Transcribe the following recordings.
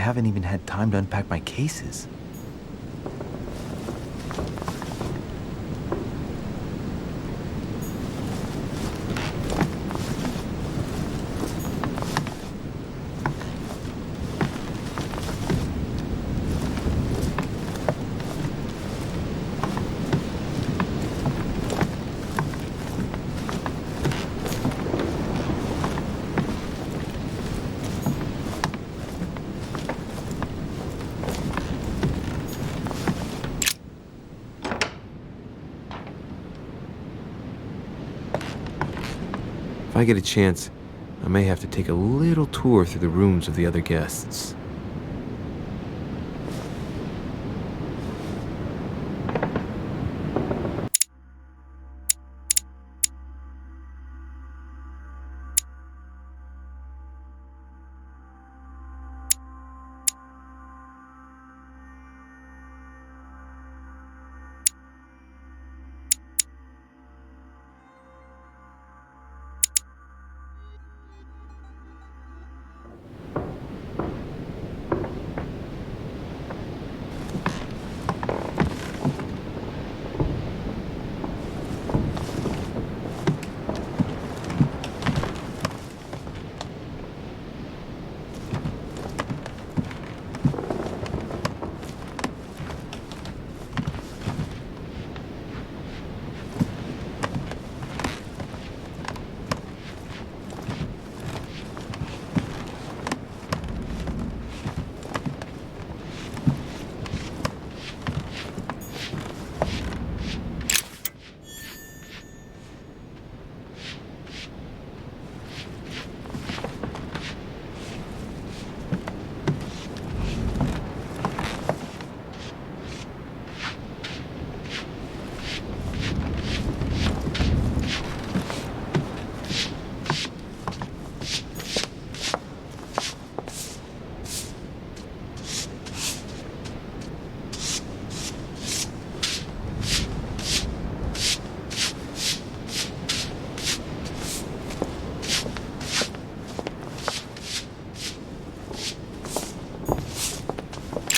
haven't even had time to unpack my cases. If I get a chance, I may have to take a little tour through the rooms of the other guests.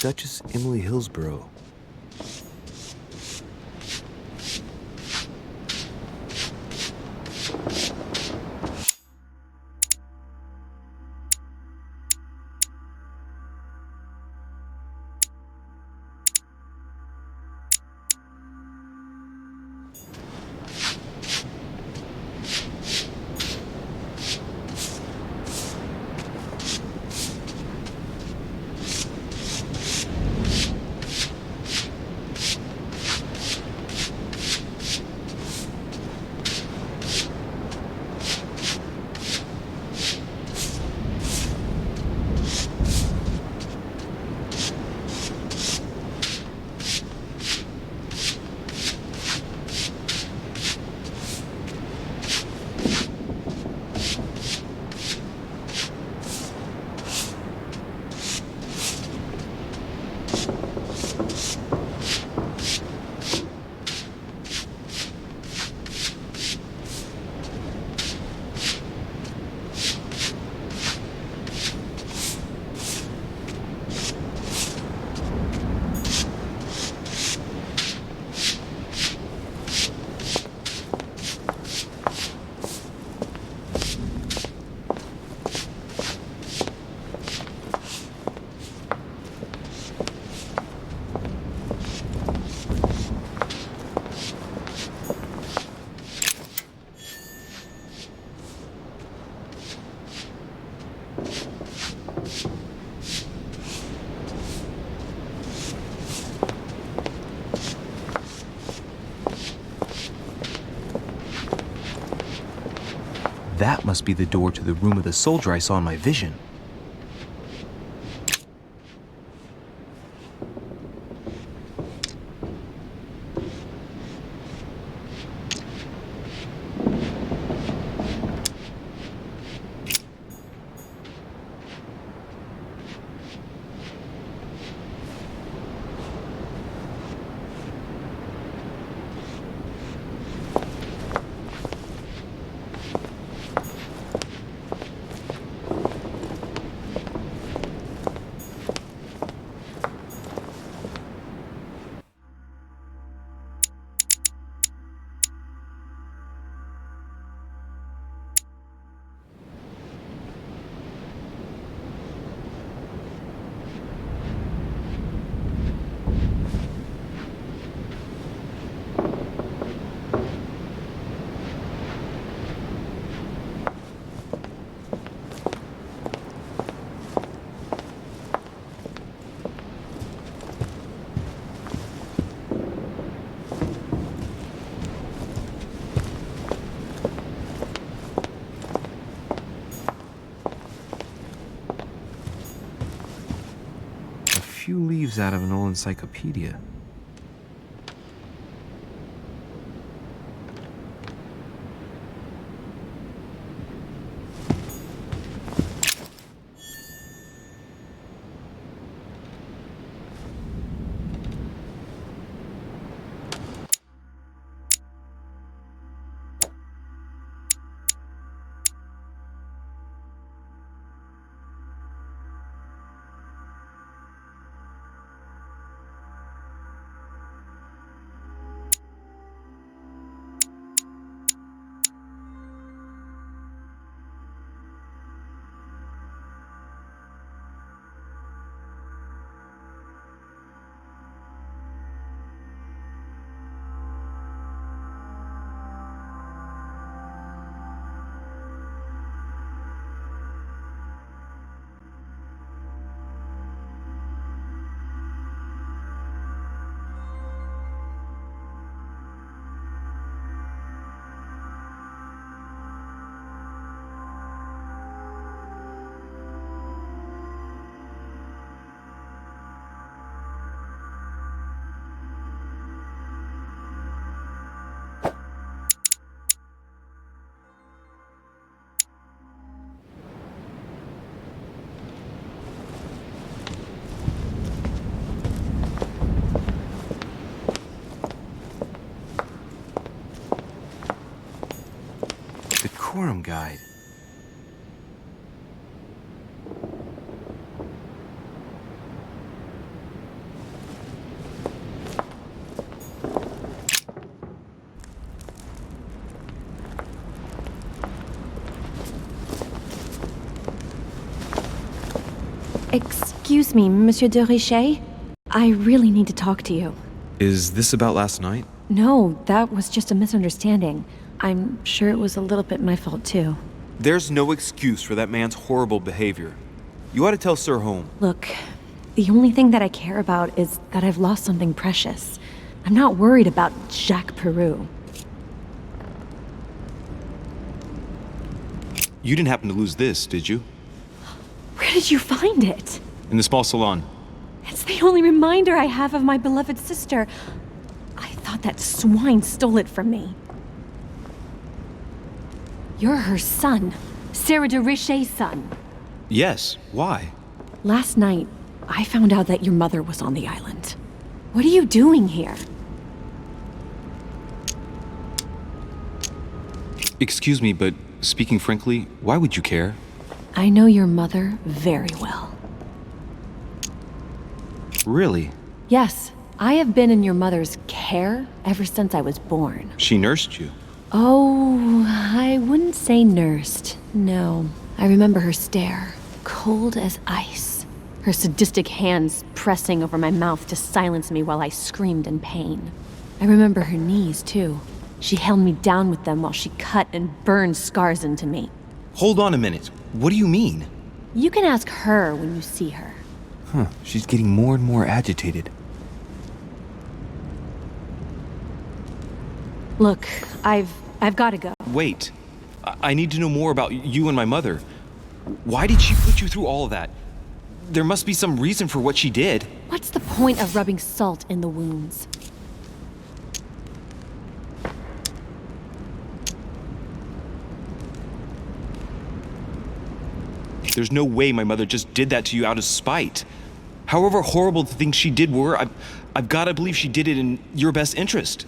Duchess Emily Hillsborough. That must be the door to the room of the soldier I saw in my vision. few leaves out of an old encyclopedia. Decorum guide. Excuse me, Monsieur de Richet? I really need to talk to you. Is this about last night? No, that was just a misunderstanding. I'm sure it was a little bit my fault, too. There's no excuse for that man's horrible behavior. You ought to tell Sir Home. Look, the only thing that I care about is that I've lost something precious. I'm not worried about Jacques Peru. You didn't happen to lose this, did you? Where did you find it? In the small salon. It's the only reminder I have of my beloved sister. I thought that swine stole it from me. You're her son. Sarah de Richet's son. Yes, why? Last night, I found out that your mother was on the island. What are you doing here? Excuse me, but speaking frankly, why would you care? I know your mother very well. Really? Yes, I have been in your mother's care ever since I was born. She nursed you. Oh, I wouldn't say nursed. No. I remember her stare, cold as ice. Her sadistic hands pressing over my mouth to silence me while I screamed in pain. I remember her knees, too. She held me down with them while she cut and burned scars into me. Hold on a minute. What do you mean? You can ask her when you see her. Huh, she's getting more and more agitated. Look, I've got to go. Wait. I need to know more about you and my mother. Why did she put you through all of that? There must be some reason for what she did. What's the point of rubbing salt in the wounds? There's no way my mother just did that to you out of spite. However horrible the things she did were, I've got to believe she did it in your best interest.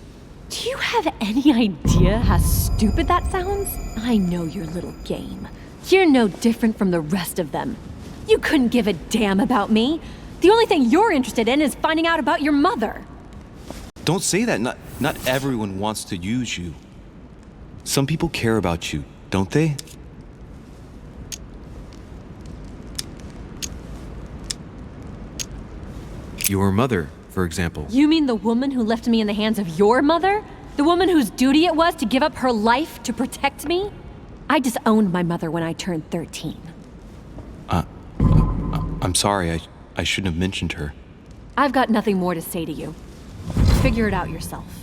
Do you have any idea how stupid that sounds? I know your little game. You're no different from the rest of them. You couldn't give a damn about me. The only thing you're interested in is finding out about your mother. Don't say that. Not everyone wants to use you. Some people care about you, don't they? Your mother, for example. You mean the woman who left me in the hands of your mother? The woman whose duty it was to give up her life to protect me? I disowned my mother when I turned 13. I'm sorry. I shouldn't have mentioned her. I've got nothing more to say to you. Figure it out yourself.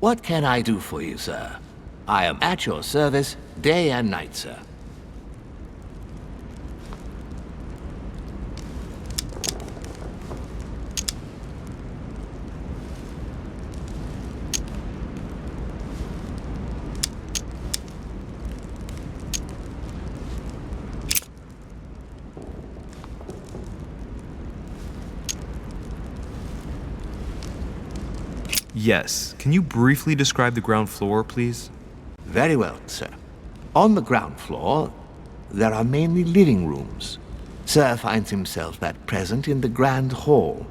What can I do for you, sir? I am at your service day and night, sir. Yes. Can you briefly describe the ground floor, please? Very well, sir. On the ground floor, there are mainly living rooms. Sir finds himself at present in the Grand Hall.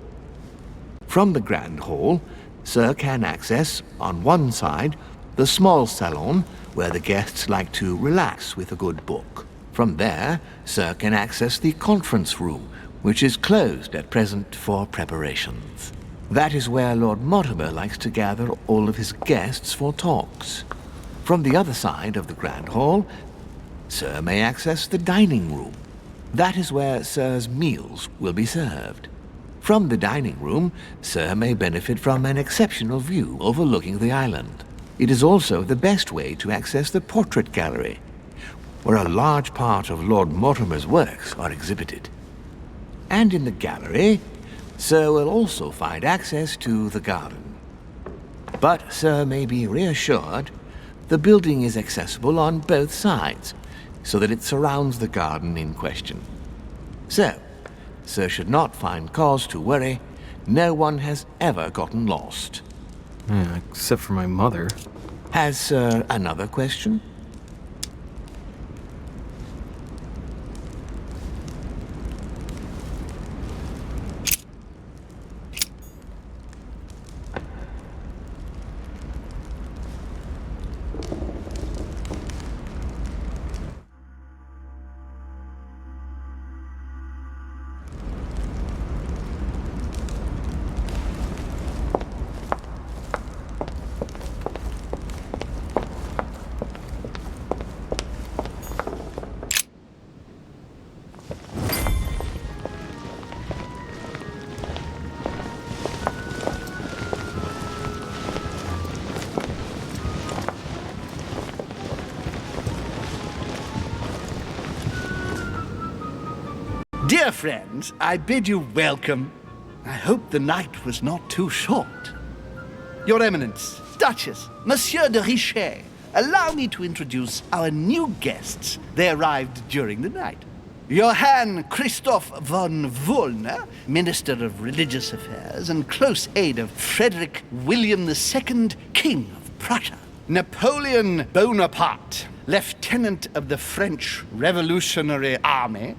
From the Grand Hall, Sir can access, on one side, the small salon, where the guests like to relax with a good book. From there, Sir can access the conference room, which is closed at present for preparations. That is where Lord Mortimer likes to gather all of his guests for talks. From the other side of the Grand Hall, Sir may access the dining room. That is where Sir's meals will be served. From the dining room, Sir may benefit from an exceptional view overlooking the island. It is also the best way to access the portrait gallery, where a large part of Lord Mortimer's works are exhibited. And in the gallery, Sir will also find access to the garden. But Sir may be reassured the building is accessible on both sides, so that it surrounds the garden in question. So, Sir should not find cause to worry. No one has ever gotten lost. Yeah, except for my mother. Has Sir another question? Dear friends, I bid you welcome. I hope the night was not too short. Your Eminence, Duchess, Monsieur de Richet, allow me to introduce our new guests. They arrived during the night. Johann Christoph von Wollner, Minister of Religious Affairs and close aide of Frederick William II, King of Prussia. Napoleon Bonaparte, Lieutenant of the French Revolutionary Army.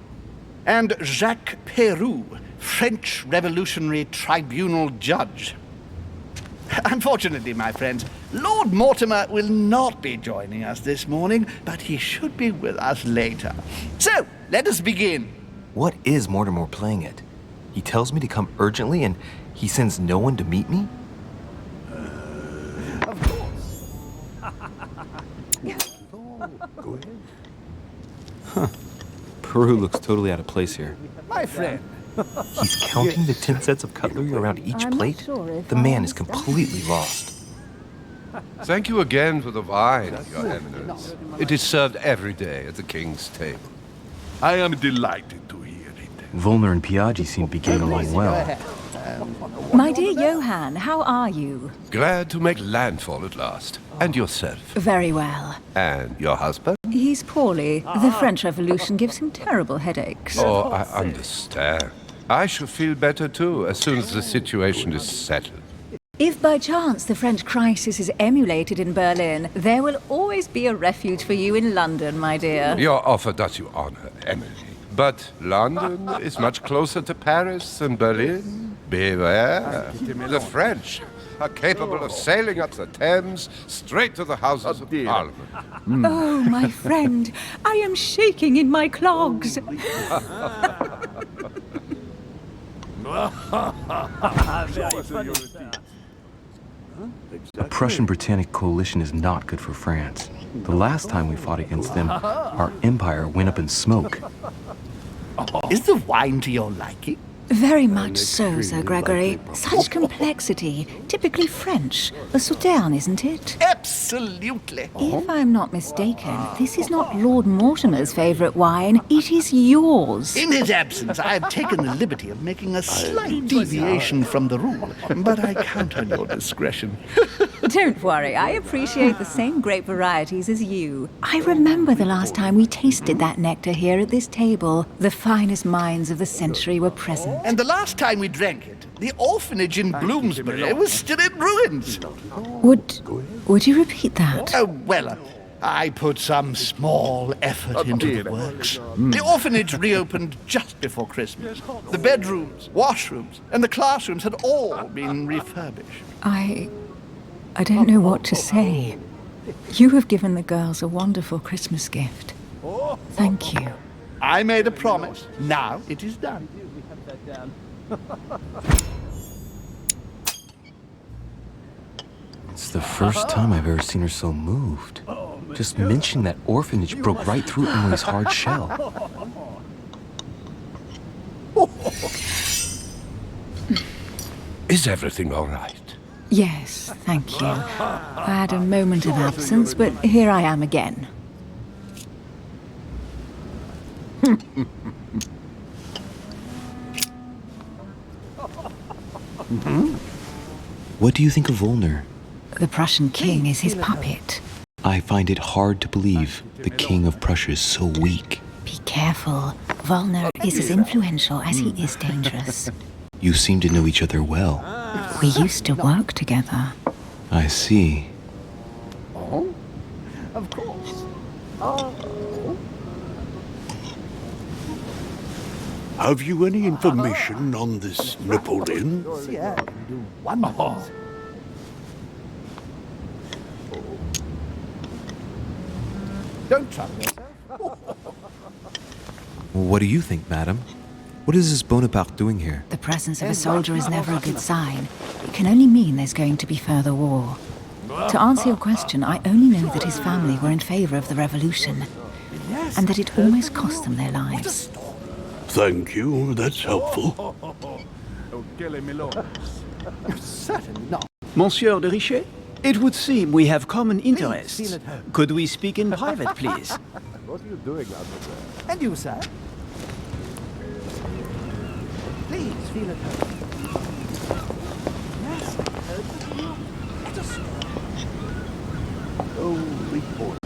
And Jacques Peroux, French Revolutionary Tribunal Judge. Unfortunately, my friends, Lord Mortimer will not be joining us this morning, but he should be with us later. So, let us begin. What is Mortimer playing at? He tells me to come urgently and he sends no one to meet me? Of course. Go ahead. Peru looks totally out of place here. My friend. He's counting the 10 sets of cutlery around each plate? The man is completely lost. Thank you again for the wine, Your Eminence. It is served every day at the king's table. I am delighted to hear it. Volner and Piaggi seem to be getting along well. My dear Johann, how are you? Glad to make landfall at last. And yourself? Very well. And your husband? He's poorly. The French Revolution gives him terrible headaches. Oh, I understand. I shall feel better too as soon as the situation is settled. If by chance the French crisis is emulated in Berlin, there will always be a refuge for you in London, my dear. Your offer does you honor, Emily. But London is much closer to Paris than Berlin. Beware. The French are capable of sailing up the Thames straight to the Houses of Parliament. Oh, my friend, I am shaking in my clogs. A Prussian-Britannic coalition is not good for France. The last time we fought against them, our empire went up in smoke. Is the wine to your liking? Very much so, Sir Gregory. Such complexity. Typically French. A sauterne, isn't it? Absolutely. If I'm not mistaken, this is not Lord Mortimer's favourite wine. It is yours. In his absence, I have taken the liberty of making a slight deviation from the rule, but I count on your discretion. Don't worry, I appreciate the same grape varieties as you. I remember the last time we tasted that nectar here at this table. The finest minds of the century were present. And the last time we drank it, the orphanage in Bloomsbury was still in ruins. Would you repeat that? Oh, well, I put some small effort into the works. The orphanage reopened just before Christmas. The bedrooms, washrooms, and the classrooms had all been refurbished. I don't know what to say. You have given the girls a wonderful Christmas gift. Thank you. I made a promise. Now it is done. It's the first time I've ever seen her so moved. Just mentioning that orphanage broke right through Emily's hard shell. Is everything all right? Yes, thank you. I had a moment of absence, but here I am again. What do you think of Volner? The Prussian king is his puppet. I find it hard to believe the king of Prussia is so weak. Be careful. Volner is as influential as he is dangerous. You seem to know each other well. We used to work together. I see. Of course. Have you any information on this Napoleon? Yeah, I can do wonders. Don't trouble yourself. What do you think, madam? What is this Bonaparte doing here? The presence of a soldier is never a good sign. It can only mean there's going to be further war. To answer your question, I only know that his family were in favor of the revolution, and that it almost cost them their lives. Thank you, that's helpful. Certainly not. Monsieur de Richet, it would seem we have common interests. Could we speak in private, please? What are you doing out there? And you, sir? Please feel at home. Yes, let us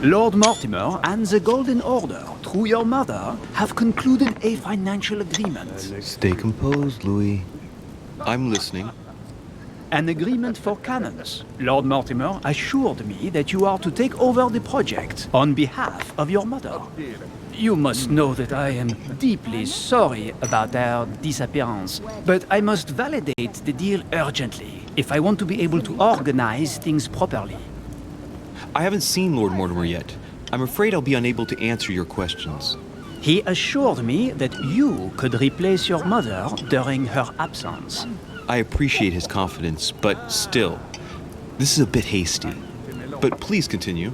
Lord Mortimer and the Golden Order, through your mother, have concluded a financial agreement. Stay composed, Louis. I'm listening. An agreement for cannons. Lord Mortimer assured me that you are to take over the project on behalf of your mother. You must know that I am deeply sorry about their disappearance, but I must validate the deal urgently if I want to be able to organize things properly. I haven't seen Lord Mortimer yet. I'm afraid I'll be unable to answer your questions. He assured me that you could replace your mother during her absence. I appreciate his confidence, but still, this is a bit hasty. But please continue.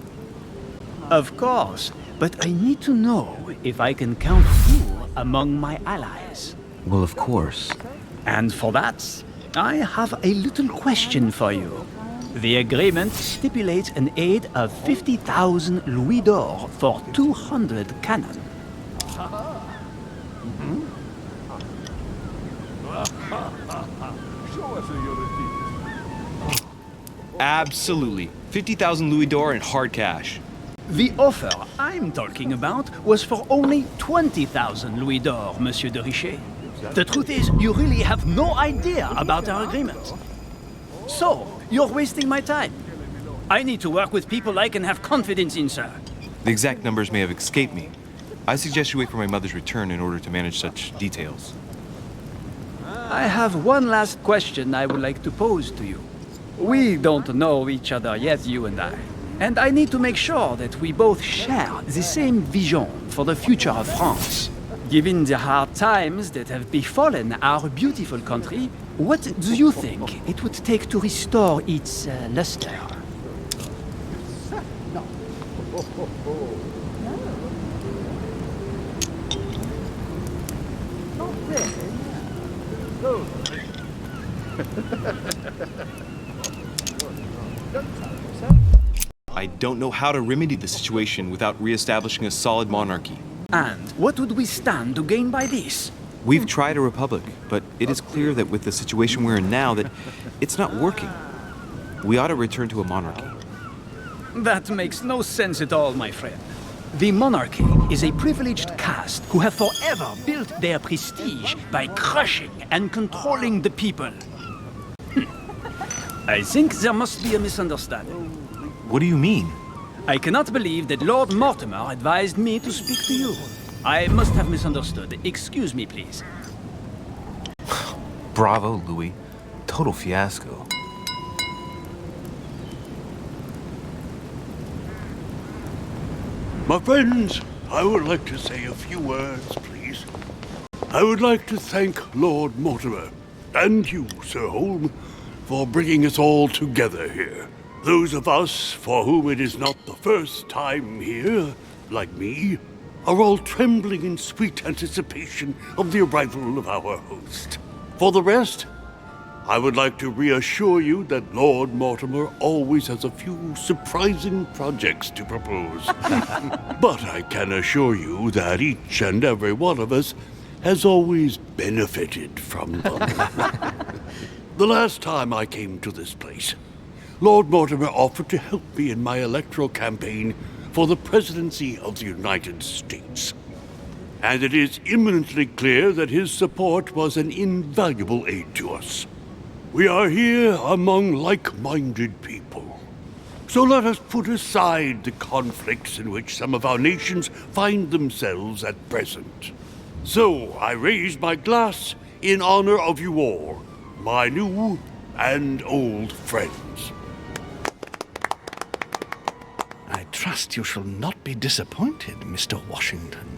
Of course, but I need to know if I can count you among my allies. Well, of course. And for that, I have a little question for you. The agreement stipulates an aid of 50,000 louis d'or for 200 cannon. Absolutely. 50,000 louis d'or in hard cash. The offer I'm talking about was for only 20,000 louis d'or, Monsieur de Richet. The truth is, you really have no idea about our agreement. So, you're wasting my time. I need to work with people I can have confidence in, sir. The exact numbers may have escaped me. I suggest you wait for my mother's return in order to manage such details. I have one last question I would like to pose to you. We don't know each other yet, you and I. And I need to make sure that we both share the same vision for the future of France. Given the hard times that have befallen our beautiful country, what do you think it would take to restore its luster? I don't know how to remedy the situation without reestablishing a solid monarchy. And what would we stand to gain by this? We've tried a republic, but it is clear that with the situation we're in now, that it's not working. We ought to return to a monarchy. That makes no sense at all, my friend. The monarchy is a privileged caste who have forever built their prestige by crushing and controlling the people. I think there must be a misunderstanding. What do you mean? I cannot believe that Lord Mortimer advised me to speak to you. I must have misunderstood. Excuse me, please. Bravo, Louis. Total fiasco. My friends, I would like to say a few words, please. I would like to thank Lord Mortimer, and you, Sir Holm, for bringing us all together here. Those of us for whom it is not the first time here, like me, are all trembling in sweet anticipation of the arrival of our host. For the rest, I would like to reassure you that Lord Mortimer always has a few surprising projects to propose. But I can assure you that each and every one of us has always benefited from them. The last time I came to this place, Lord Mortimer offered to help me in my electoral campaign for the presidency of the United States. And it is imminently clear that his support was an invaluable aid to us. We are here among like-minded people. So let us put aside the conflicts in which some of our nations find themselves at present. So I raise my glass in honor of you all, my new and old friends. I trust you shall not be disappointed, Mr. Washington.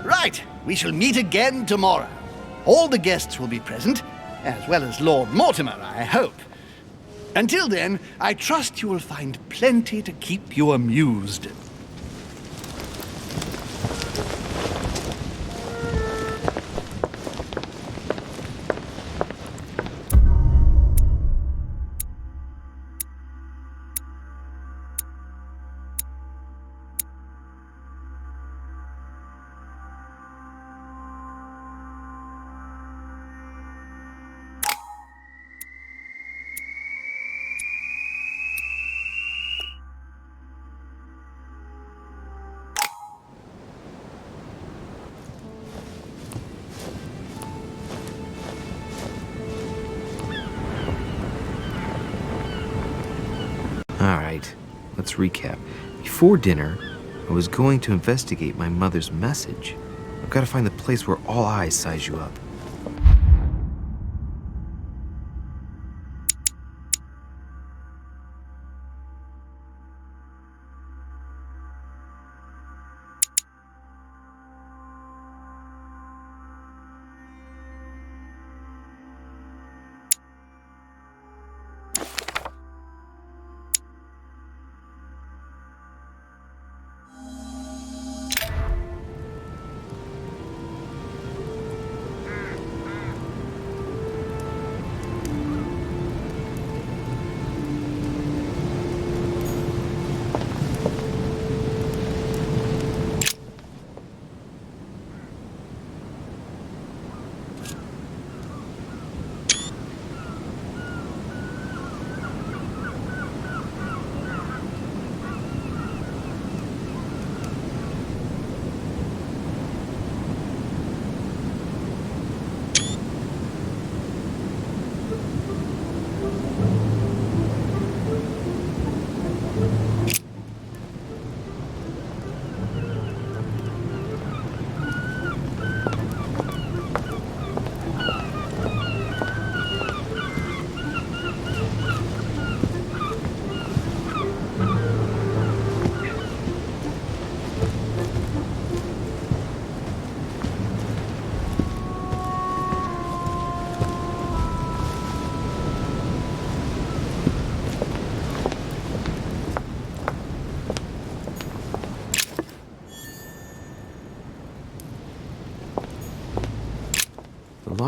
Right, we shall meet again tomorrow. All the guests will be present, as well as Lord Mortimer, I hope. Until then, I trust you will find plenty to keep you amused. Alright, let's recap. Before dinner, I was going to investigate my mother's message. I've got to find the place where all eyes size you up.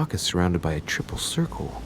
lock is surrounded by a triple circle.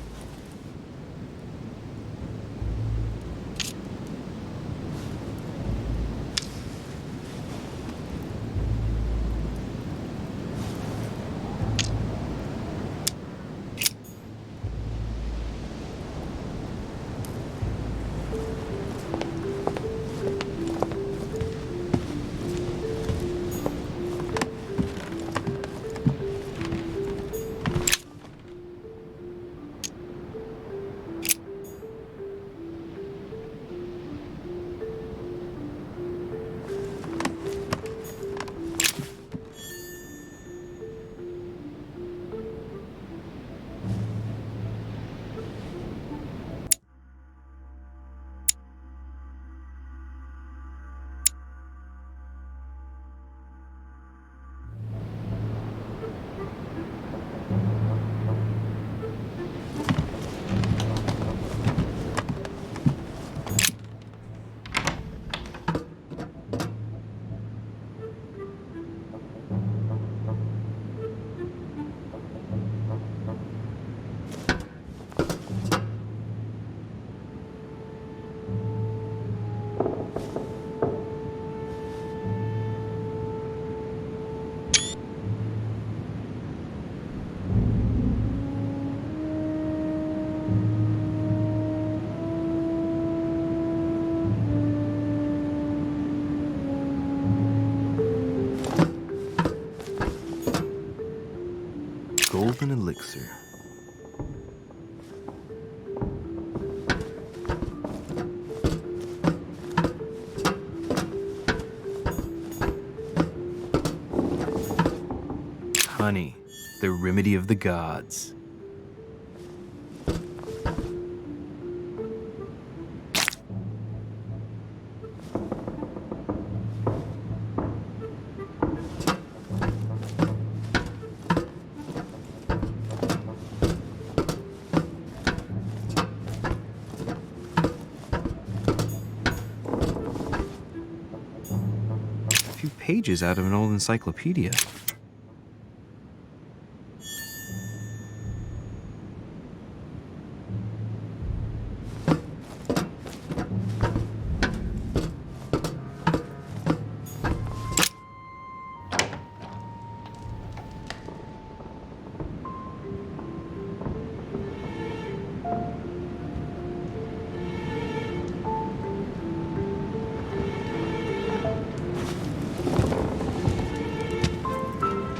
Golden elixir. Honey, the remedy of the gods. Pages out of an old encyclopedia.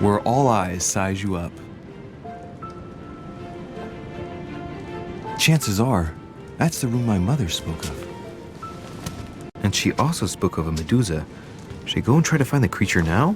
Where all eyes size you up. Chances are, that's the room my mother spoke of. And she also spoke of a Medusa. Should I go and try to find the creature now?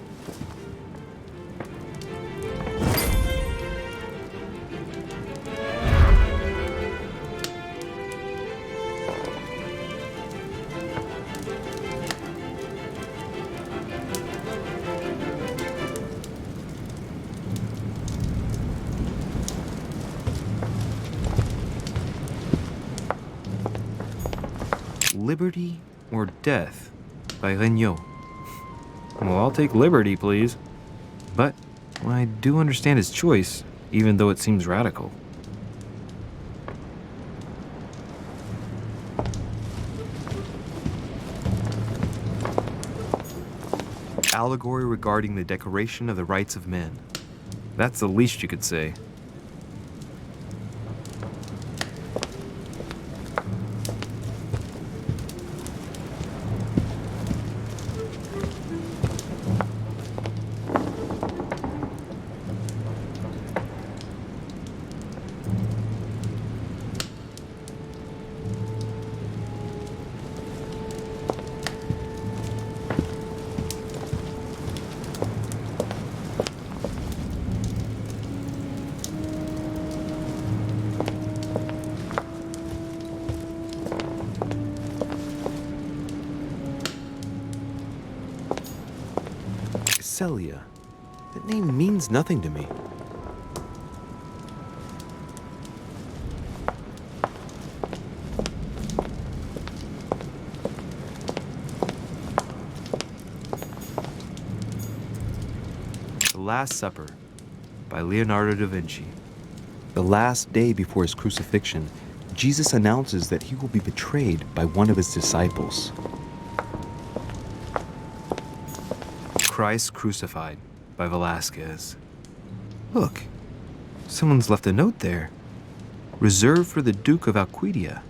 Liberty or Death by Regnault. Well, I'll take liberty, please. But I do understand his choice, even though it seems radical. Allegory regarding the decoration of the rights of men. That's the least you could say. Celia. That name means nothing to me. The Last Supper by Leonardo da Vinci. The last day before his crucifixion, Jesus announces that he will be betrayed by one of his disciples. Christ Crucified by Velasquez. Look, someone's left a note there. Reserved for the Duke of Alcudia.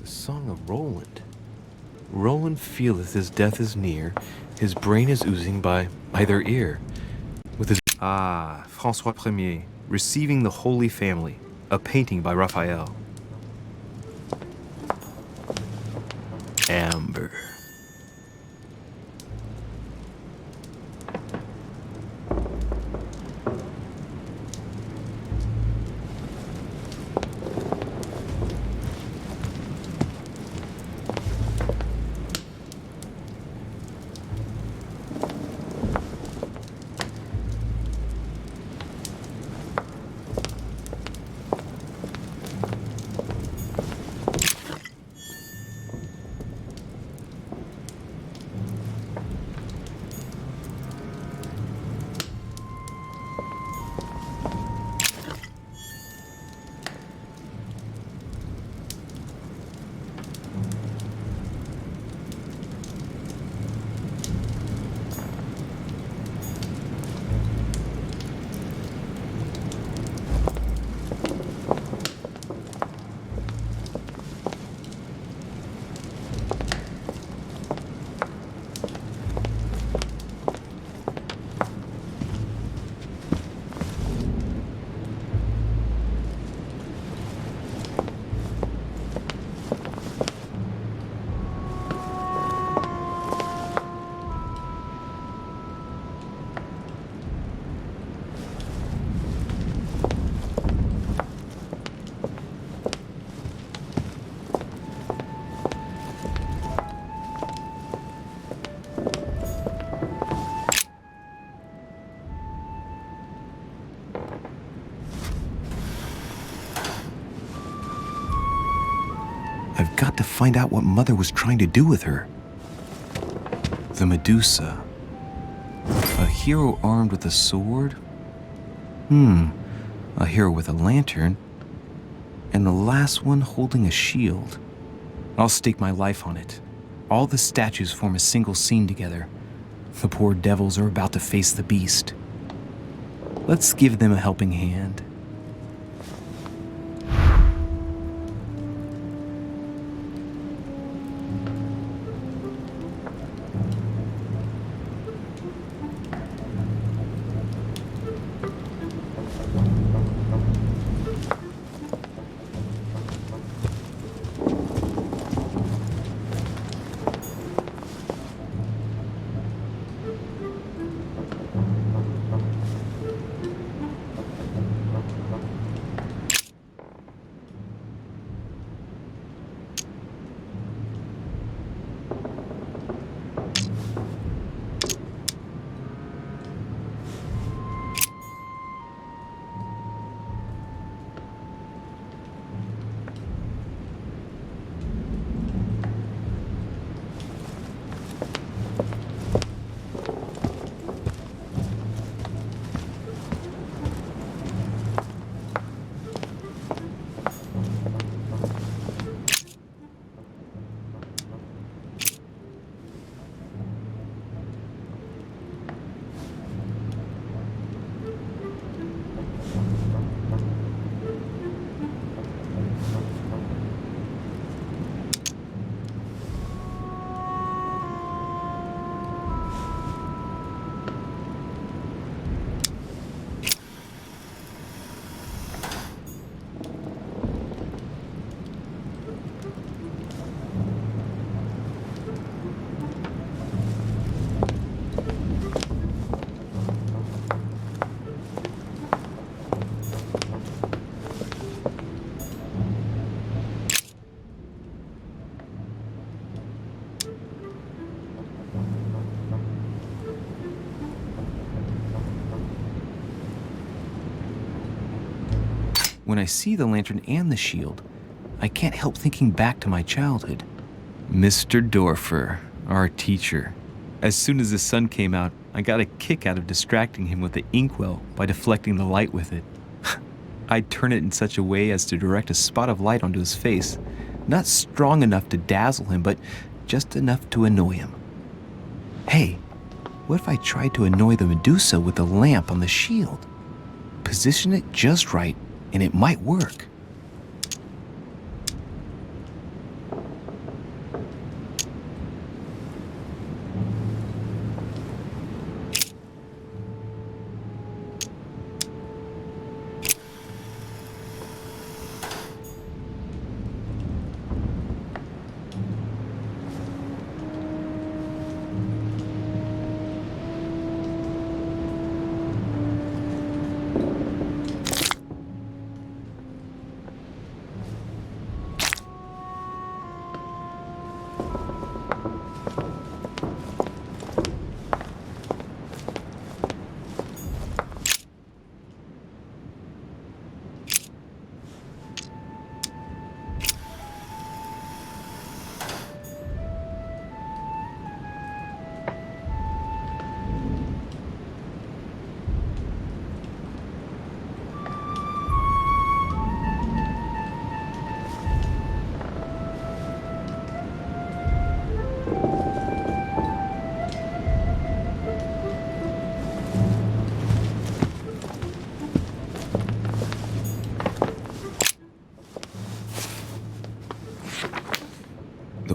The Song of Roland. Roland feeleth his death is near, his brain is oozing by their ear. With his François Ier, Receiving the Holy Family, a painting by Raphael. amber. I've got to find out what Mother was trying to do with her. The Medusa. A hero armed with a sword? A hero with a lantern. And the last one holding a shield. I'll stake my life on it. All the statues form a single scene together. The poor devils are about to face the beast. Let's give them a helping hand. When I see the lantern and the shield, I can't help thinking back to my childhood. Mr. Dorfer, our teacher. As soon as the sun came out, I got a kick out of distracting him with the inkwell by deflecting the light with it. I'd turn it in such a way as to direct a spot of light onto his face, not strong enough to dazzle him, but just enough to annoy him. Hey, what if I tried to annoy the Medusa with the lamp on the shield? Position it just right, and it might work.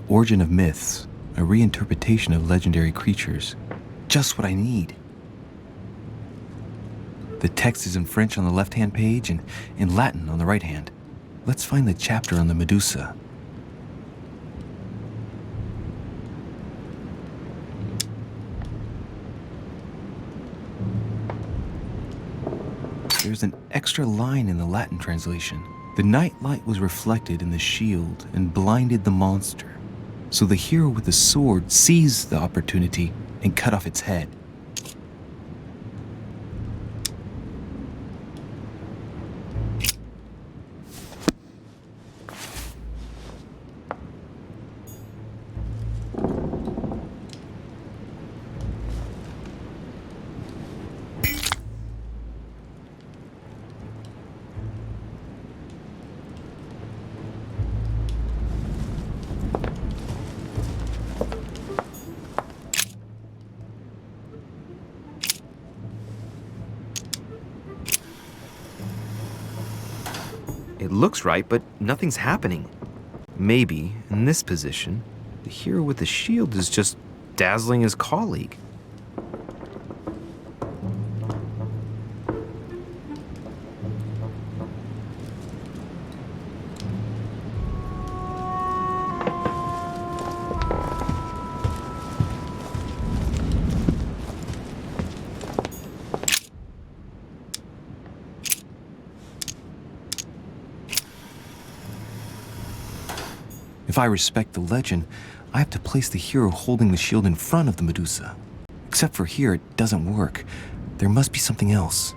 Origin of myths, a reinterpretation of legendary creatures. Just what I need. The text is in French on the left-hand page and in Latin on the right hand. Let's find the chapter on the Medusa. There's an extra line in the Latin translation. The night light was reflected in the shield and blinded the monster. So the hero with the sword seized the opportunity and cut off its head. It looks right, but nothing's happening. Maybe, in this position, the hero with the shield is just dazzling his colleague. If I respect the legend, I have to place the hero holding the shield in front of the Medusa. Except for here, it doesn't work. There must be something else.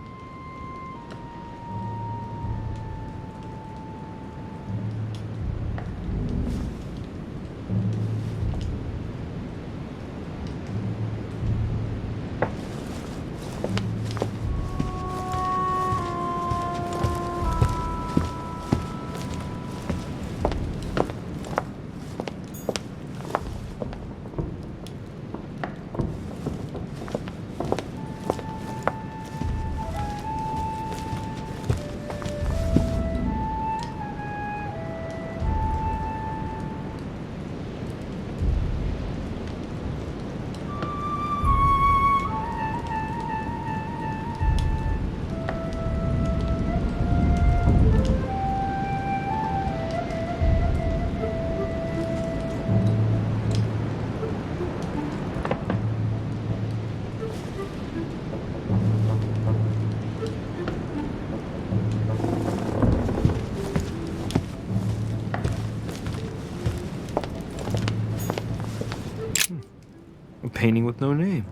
A painting with no name.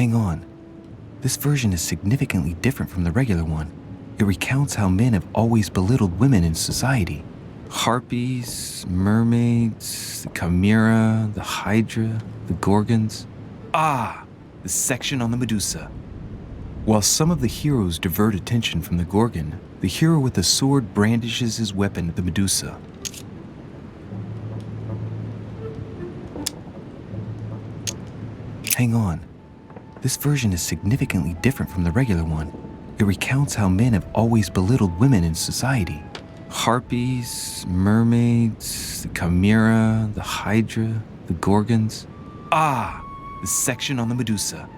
Hang on. This version is significantly different from the regular one. It recounts how men have always belittled women in society. Harpies, mermaids, the chimera, the hydra, the gorgons. Ah, the section on the Medusa. While some of the heroes divert attention from the gorgon, the hero with the sword brandishes his weapon at the Medusa. Hang on. This version is significantly different from the regular one. It recounts how men have always belittled women in society. Harpies, mermaids, the chimera, the hydra, the gorgons. Ah, the section on the Medusa.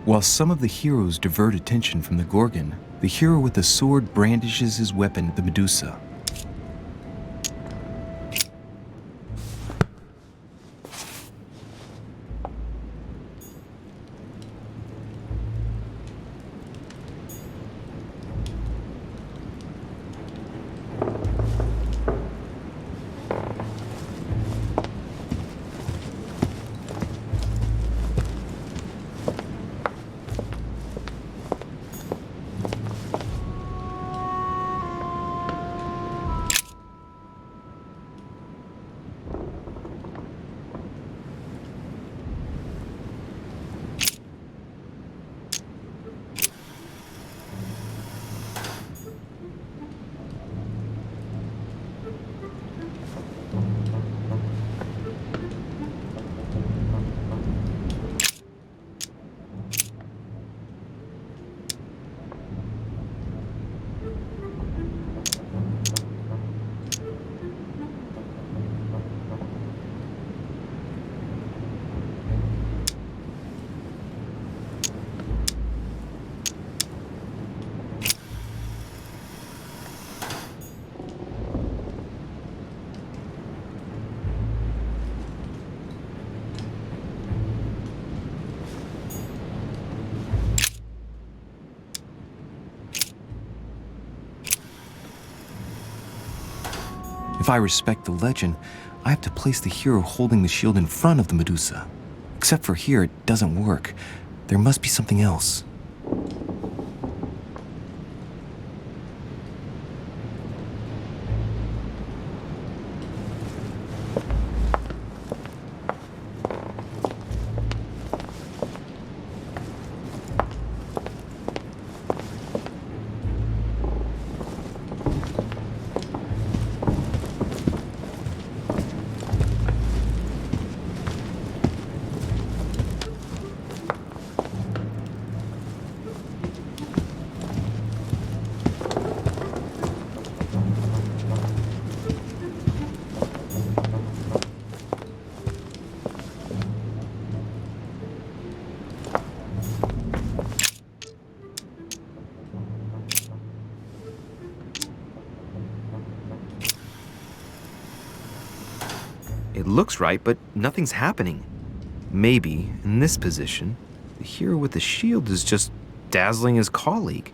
While some of the heroes divert attention from the gorgon, the hero with the sword brandishes his weapon at the Medusa. If I respect the legend, I have to place the hero holding the shield in front of the Medusa. Except for here, it doesn't work. There must be something else. It looks right, but nothing's happening. Maybe, in this position, the hero with the shield is just dazzling his colleague.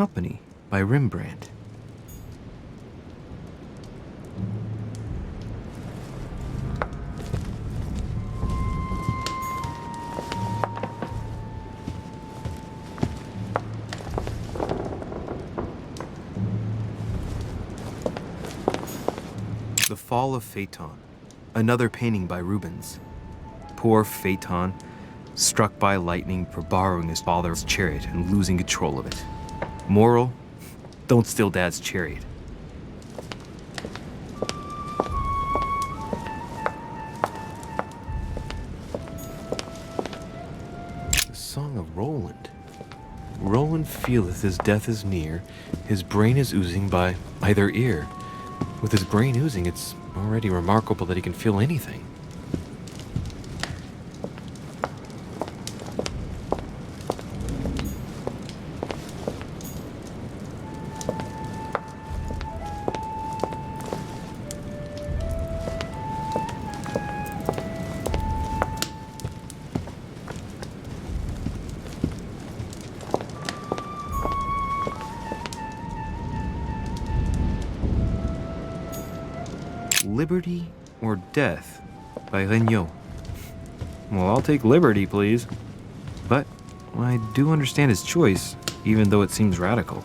Company by Rembrandt. The Fall of Phaeton, another painting by Rubens. Poor Phaeton, struck by lightning for borrowing his father's chariot and losing control of it. Moral, don't steal Dad's chariot. The Song of Roland. Roland feeleth his death is near, his brain is oozing by either ear. With his brain oozing, it's already remarkable that he can feel anything. Liberty or Death by Regnault. Well, I'll take liberty, please. But I do understand his choice, even though it seems radical.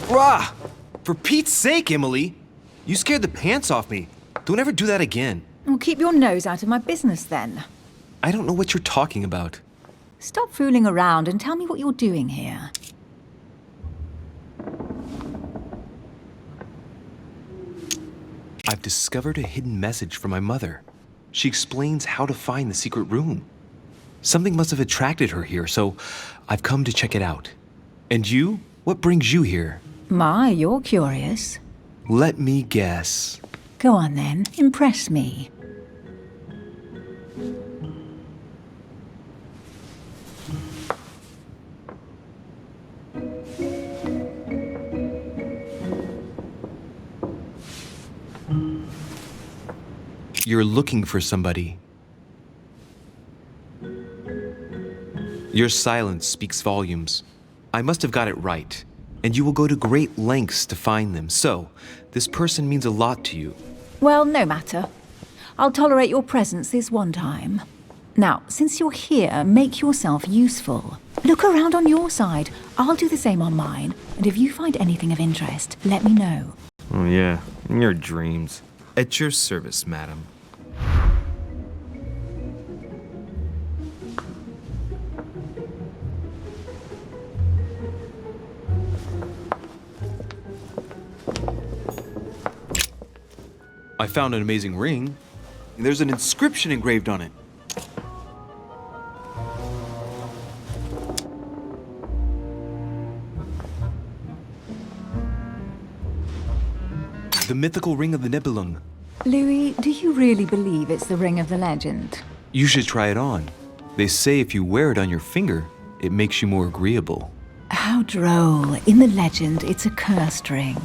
Rah! For Pete's sake, Emily! You scared the pants off me. Don't ever do that again. Well, keep your nose out of my business then. I don't know what you're talking about. Stop fooling around and tell me what you're doing here. I've discovered a hidden message from my mother. She explains how to find the secret room. Something must have attracted her here, so I've come to check it out. And you? What brings you here? My, you're curious. Let me guess. Go on then, impress me. You're looking for somebody. Your silence speaks volumes. I must have got it right, and you will go to great lengths to find them. So, this person means a lot to you. Well, no matter. I'll tolerate your presence this one time. Now, since you're here, make yourself useful. Look around on your side. I'll do the same on mine. And if you find anything of interest, let me know. Oh, yeah, in your dreams. At your service, madam. I found an amazing ring. There's an inscription engraved on it. The mythical ring of the Nibelung. Louis, do you really believe it's the ring of the legend? You should try it on. They say if you wear it on your finger, it makes you more agreeable. How droll. In the legend, it's a cursed ring.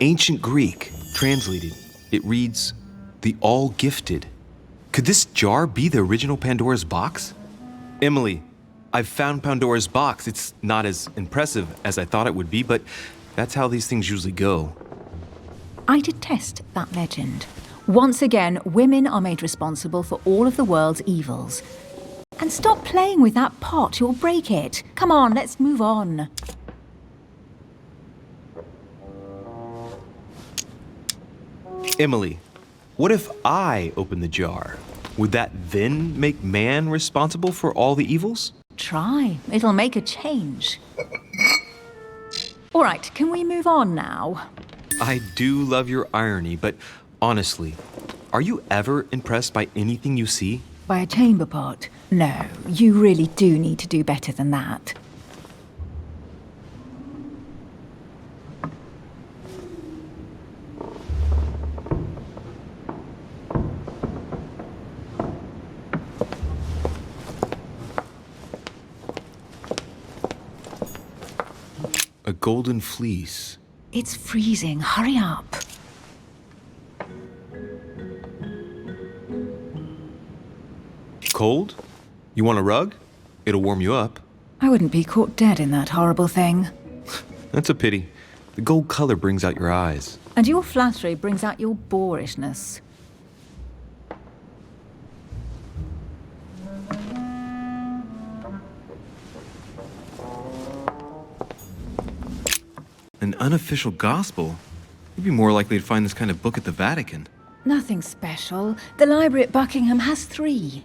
Ancient Greek, translated. It reads, the all-gifted. Could this jar be the original Pandora's box? Emily, I've found Pandora's box. It's not as impressive as I thought it would be, but that's how these things usually go. I detest that legend. Once again, women are made responsible for all of the world's evils. And stop playing with that pot, you'll break it. Come on, let's move on. Emily, what if I open the jar? Would that then make man responsible for all the evils? Try. It'll make a change. All right, can we move on now? I do love your irony, but honestly, are you ever impressed by anything you see? By a chamber pot? No, you really do need to do better than that. A golden fleece. It's freezing. Hurry up. Cold? You want a rug? It'll warm you up. I wouldn't be caught dead in that horrible thing. That's a pity. The gold color brings out your eyes. And your flattery brings out your boorishness. An unofficial gospel? You'd be more likely to find this kind of book at the Vatican. Nothing special. The library at Buckingham has 3.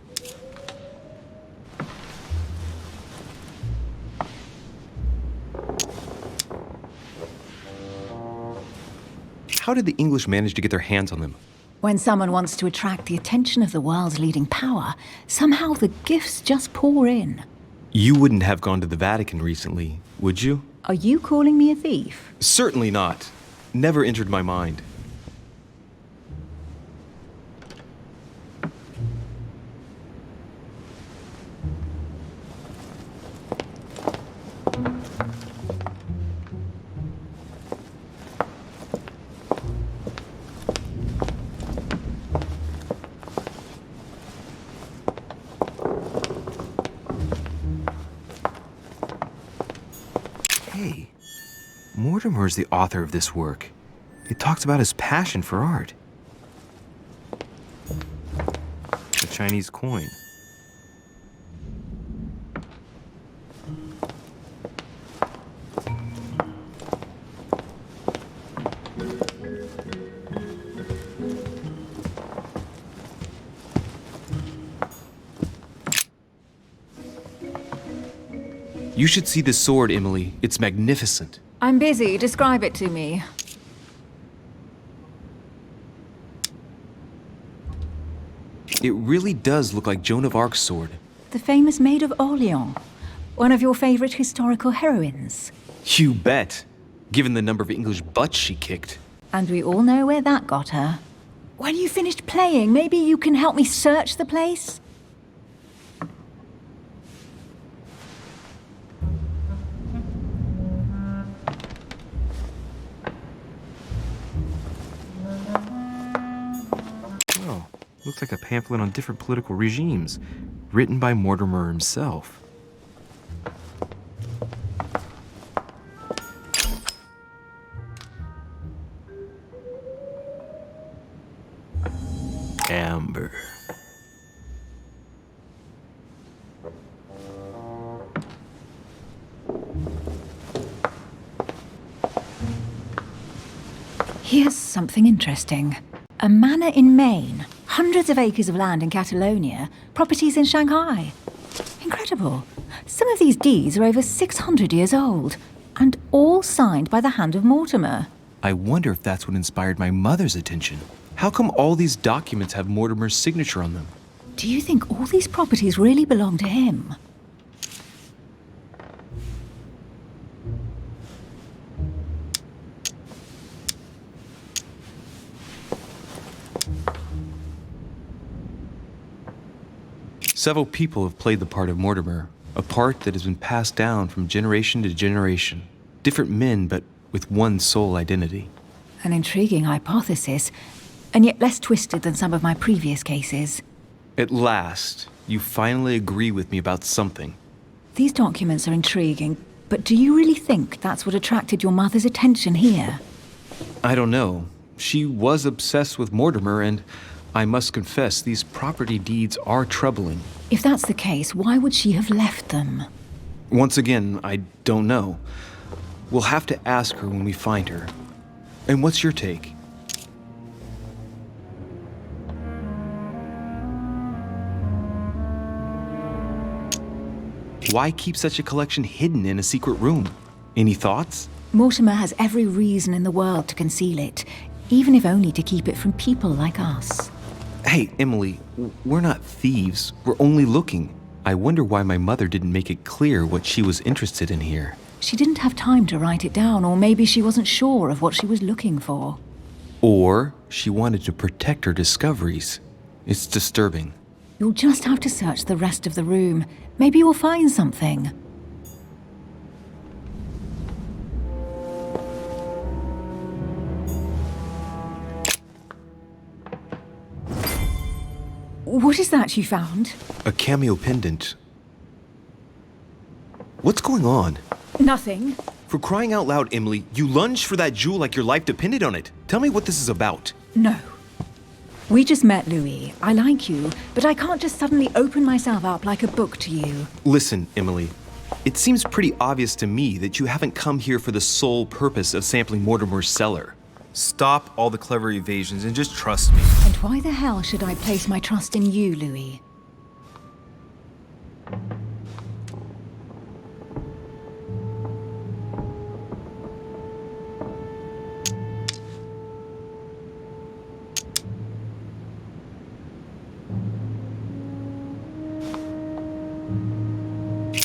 How did the English manage to get their hands on them? When someone wants to attract the attention of the world's leading power, somehow the gifts just pour in. You wouldn't have gone to the Vatican recently, would you? Are you calling me a thief? Certainly not. Never entered my mind. Hey, Mortimer is the author of this work. It talks about his passion for art. A Chinese coin. You should see this sword, Emily. It's magnificent. I'm busy. Describe it to me. It really does look like Joan of Arc's sword. The famous Maid of Orleans. One of your favorite historical heroines. You bet. Given the number of English butts she kicked. And we all know where that got her. When you finished playing, maybe you can help me search the place? Oh, looks like a pamphlet on different political regimes, written by Mortimer himself. Amber. Here's something interesting. A manor in Maine, hundreds of acres of land in Catalonia, properties in Shanghai. Incredible. Some of these deeds are over 600 years old, and all signed by the hand of Mortimer. I wonder if that's what inspired my mother's attention. How come all these documents have Mortimer's signature on them? Do you think all these properties really belong to him? Several people have played the part of Mortimer, a part that has been passed down from generation to generation. Different men, but with one sole identity. An intriguing hypothesis, and yet less twisted than some of my previous cases. At last, you finally agree with me about something. These documents are intriguing, but do you really think that's what attracted your mother's attention here? I don't know. She was obsessed with Mortimer, and I must confess, these property deeds are troubling. If that's the case, why would she have left them? Once again, I don't know. We'll have to ask her when we find her. And what's your take? Why keep such a collection hidden in a secret room? Any thoughts? Mortimer has every reason in the world to conceal it, even if only to keep it from people like us. Hey, Emily, we're not thieves. We're only looking. I wonder why my mother didn't make it clear what she was interested in here. She didn't have time to write it down, or maybe she wasn't sure of what she was looking for. Or she wanted to protect her discoveries. It's disturbing. You'll just have to search the rest of the room. Maybe you'll find something. What is that you found? A cameo pendant. What's going on? Nothing. For crying out loud, Emily, you lunged for that jewel like your life depended on it. Tell me what this is about. No. We just met, Louis. I like you, but I can't just suddenly open myself up like a book to you. Listen, Emily. It seems pretty obvious to me that you haven't come here for the sole purpose of sampling Mortimer's cellar. Stop all the clever evasions and just trust me. And why the hell should I place my trust in you, Louis?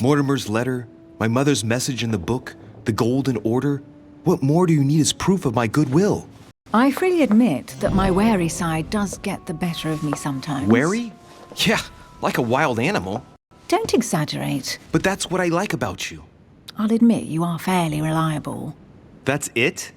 Mortimer's letter, my mother's message in the book, the Golden Order. What more do you need as proof of my goodwill? I freely admit that my wary side does get the better of me sometimes. Wary? Yeah, like a wild animal. Don't exaggerate. But that's what I like about you. I'll admit you are fairly reliable. That's it?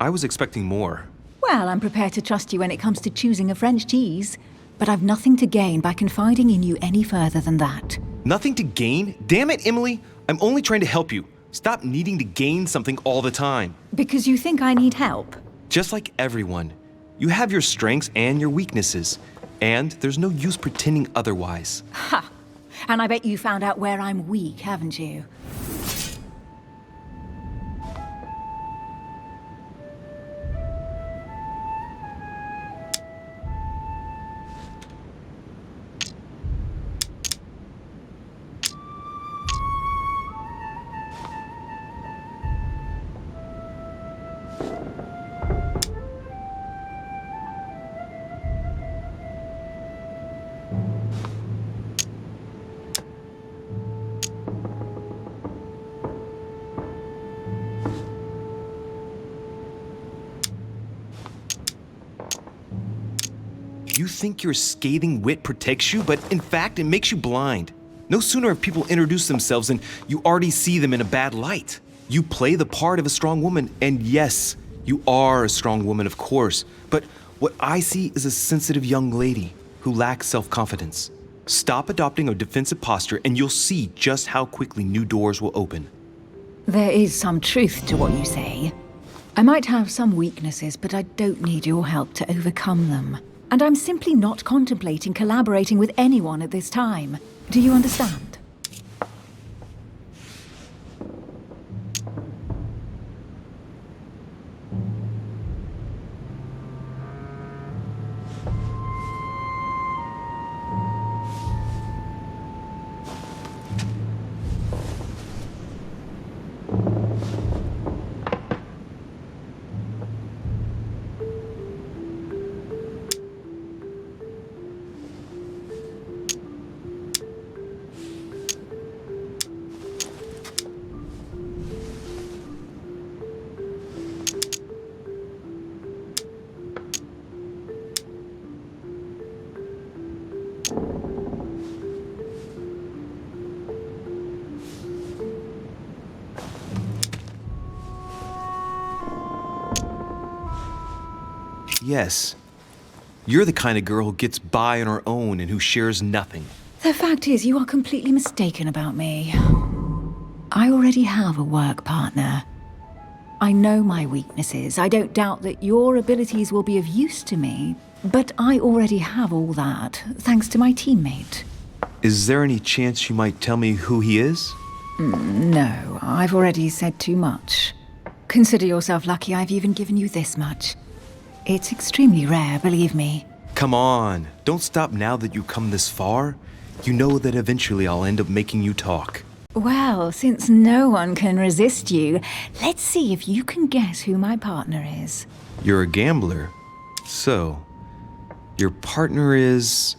I was expecting more. Well, I'm prepared to trust you when it comes to choosing a French cheese, but I've nothing to gain by confiding in you any further than that. Nothing to gain? Damn it, Emily! I'm only trying to help you. Stop needing to gain something all the time. Because you think I need help? Just like everyone. You have your strengths and your weaknesses. And there's no use pretending otherwise. Ha! And I bet you found out where I'm weak, haven't you? You think your scathing wit protects you, but in fact, it makes you blind. No sooner have people introduced themselves than you already see them in a bad light. You play the part of a strong woman, and yes, you are a strong woman, of course, but what I see is a sensitive young lady who lacks self-confidence. Stop adopting a defensive posture, and you'll see just how quickly new doors will open. There is some truth to what you say. I might have some weaknesses, but I don't need your help to overcome them. And I'm simply not contemplating collaborating with anyone at this time. Do you understand? Yes. You're the kind of girl who gets by on her own and who shares nothing. The fact is, you are completely mistaken about me. I already have a work partner. I know my weaknesses. I don't doubt that your abilities will be of use to me, but I already have all that, thanks to my teammate. Is there any chance you might tell me who he is? No, I've already said too much. Consider yourself lucky I've even given you this much. It's extremely rare, believe me. Come on, don't stop now that you've come this far. You know that eventually I'll end up making you talk. Well, since no one can resist you, let's see if you can guess who my partner is. You're a gambler. So, your partner is...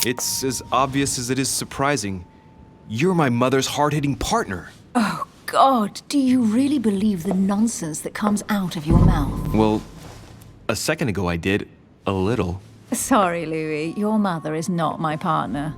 It's as obvious as it is surprising. You're my mother's hard-hitting partner. Oh, God, do you really believe the nonsense that comes out of your mouth? Well, a second ago I did. A little. Sorry, Louis, your mother is not my partner.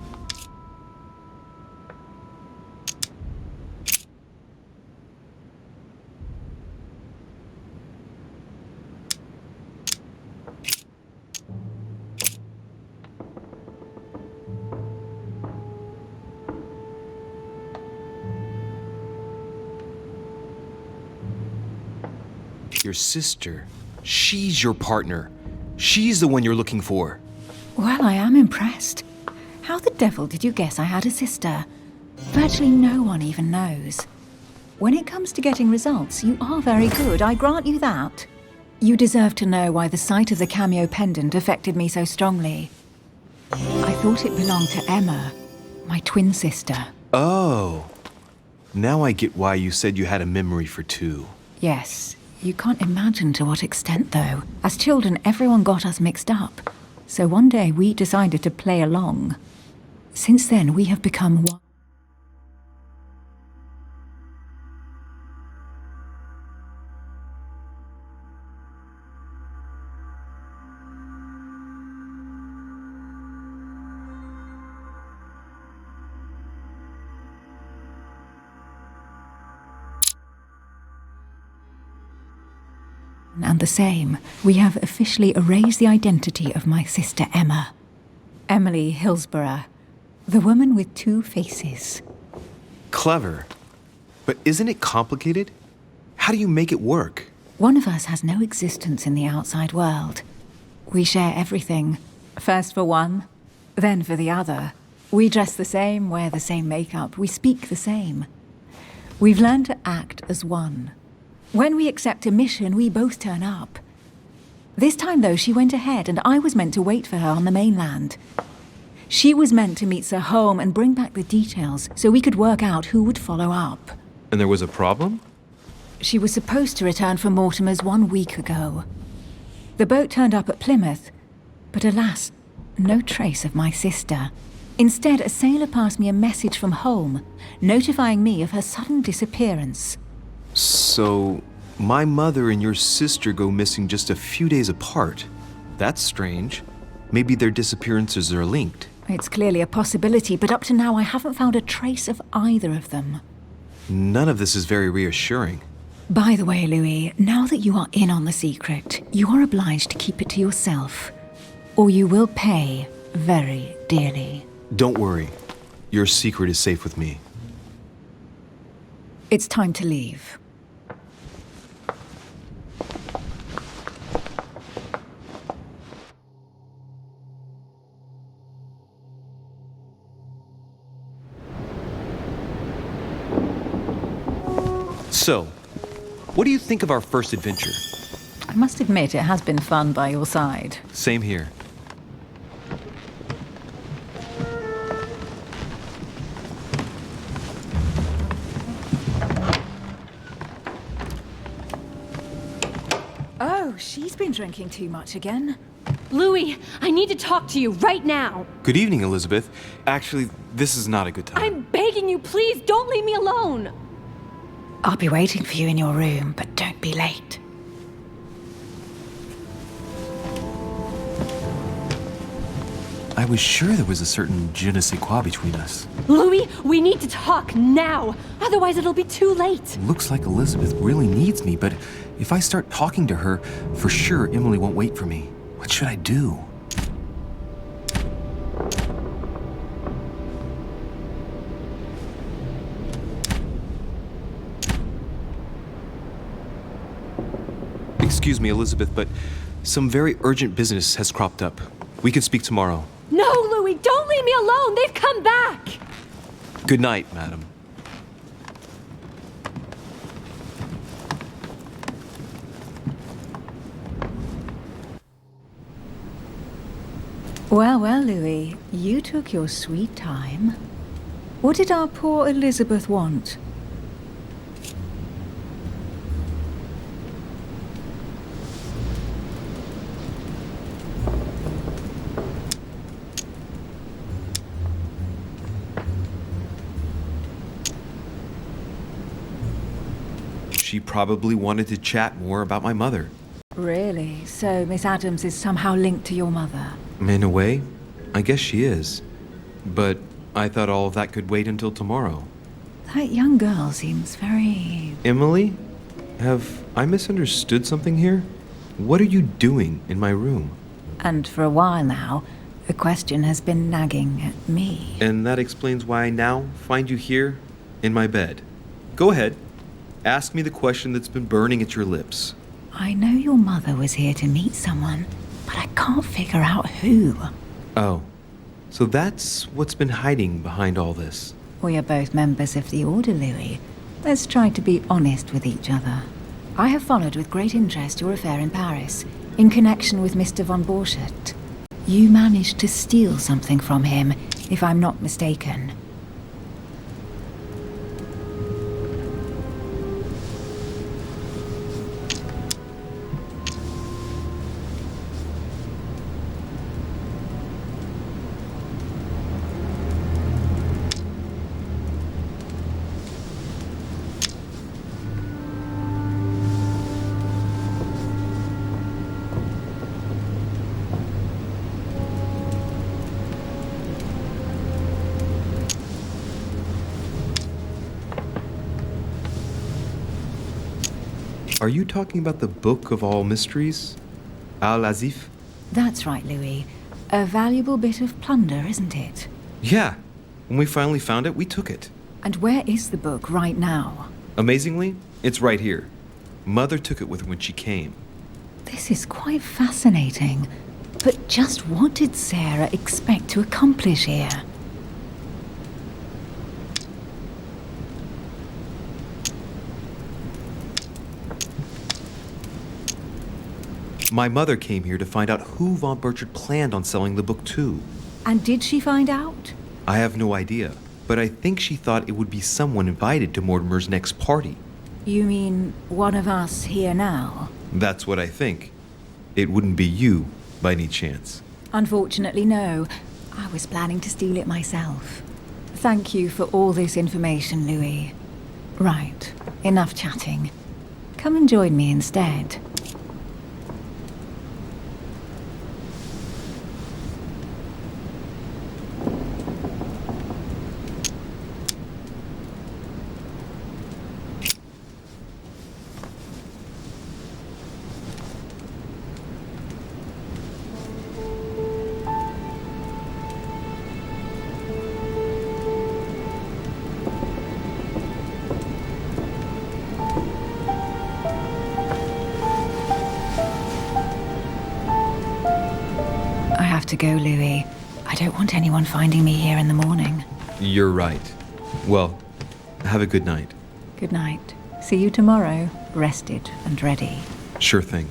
Your sister. She's your partner. She's the one you're looking for. Well, I am impressed. How the devil did you guess I had a sister? Virtually no one even knows. When it comes to getting results, you are very good, I grant you that. You deserve to know why the sight of the cameo pendant affected me so strongly. I thought it belonged to Emma, my twin sister. Oh. Now I get why you said you had a memory for two. Yes, you can't imagine to what extent, though. As children, everyone got us mixed up. So one day we decided to play along. Since then, we have become one. And the same, we have officially erased the identity of my sister Emma. Emily Hillsborough, the woman with two faces. Clever. But isn't it complicated? How do you make it work? One of us has no existence in the outside world. We share everything. First for one, then for the other. We dress the same, wear the same makeup, we speak the same. We've learned to act as one. When we accept a mission, we both turn up. This time, though, she went ahead, and I was meant to wait for her on the mainland. She was meant to meet Sir Home and bring back the details so we could work out who would follow up. And there was a problem? She was supposed to return from Mortimer's 1 week ago. The boat turned up at Plymouth, but alas, no trace of my sister. Instead, a sailor passed me a message from home, notifying me of her sudden disappearance. So, my mother and your sister go missing just a few days apart. That's strange. Maybe their disappearances are linked. It's clearly a possibility, but up to now I haven't found a trace of either of them. None of this is very reassuring. By the way, Louis, now that you are in on the secret, you are obliged to keep it to yourself, or you will pay very dearly. Don't worry. Your secret is safe with me. It's time to leave. So, what do you think of our first adventure? I must admit, it has been fun by your side. Same here. Oh, she's been drinking too much again. Louis, I need to talk to you right now. Good evening, Elizabeth. Actually, this is not a good time. I'm begging you, please don't leave me alone. I'll be waiting for you in your room, but don't be late. I was sure there was a certain je ne sais quoi between us. Louis, we need to talk now. Otherwise, it'll be too late. Looks like Elizabeth really needs me, but if I start talking to her, for sure Emily won't wait for me. What should I do? Excuse me, Elizabeth, but some very urgent business has cropped up. We can speak tomorrow. No, Louis, don't leave me alone. They've come back. Good night, madam. Well, well, Louis, you took your sweet time. What did our poor Elizabeth want? She probably wanted to chat more about my mother. Really? So Miss Adams is somehow linked to your mother? In a way, I guess she is. But I thought all of that could wait until tomorrow. That young girl seems very... Emily? Have I misunderstood something here? What are you doing in my room? And for a while now, the question has been nagging at me. And that explains why I now find you here in my bed. Go ahead. Ask me the question that's been burning at your lips. I know your mother was here to meet someone, but I can't figure out who. Oh, so that's what's been hiding behind all this. We are both members of the Order, Louis. Let's try to be honest with each other. I have followed with great interest your affair in Paris, in connection with Mr. von Borchardt. You managed to steal something from him, if I'm not mistaken. Are you talking about the Book of All Mysteries? Al-Azif? That's right, Louis. A valuable bit of plunder, isn't it? Yeah. When we finally found it, we took it. And where is the book right now? Amazingly, it's right here. Mother took it with her when she came. This is quite fascinating. But just what did Sarah expect to accomplish here? My mother came here to find out who von Borchardt planned on selling the book to. And did she find out? I have no idea, but I think she thought it would be someone invited to Mortimer's next party. You mean one of us here now? That's what I think. It wouldn't be you, by any chance. Unfortunately, no. I was planning to steal it myself. Thank you for all this information, Louis. Right, enough chatting. Come and join me instead. To go, Louis. I don't want anyone finding me here in the morning. You're right. Well, have a good night. Good night. See you tomorrow, rested and ready. Sure thing.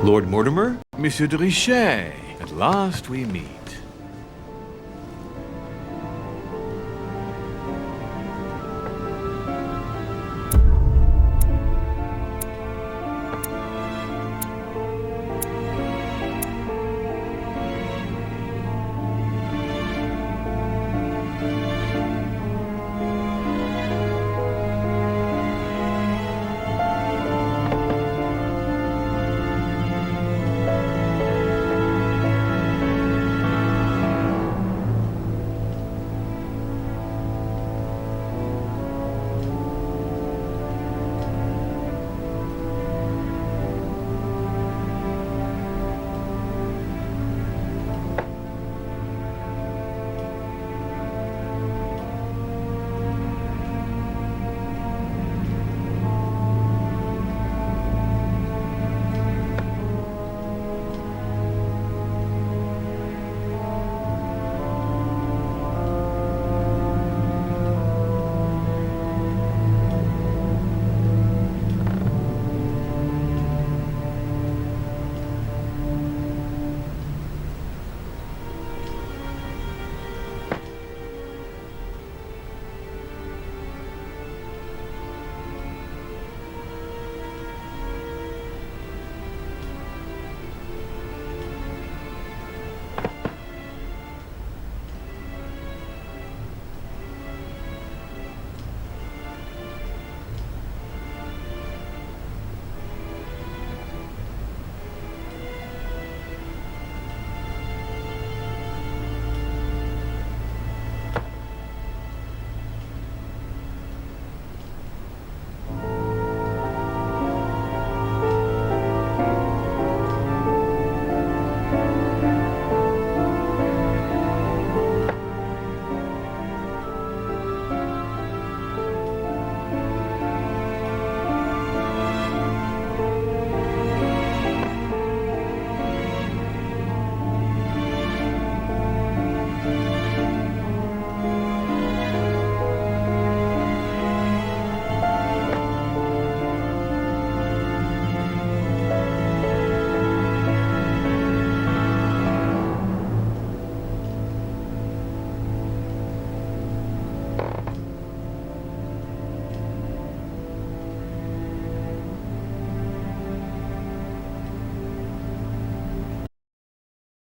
Lord Mortimer? Monsieur de Richet, at last we meet.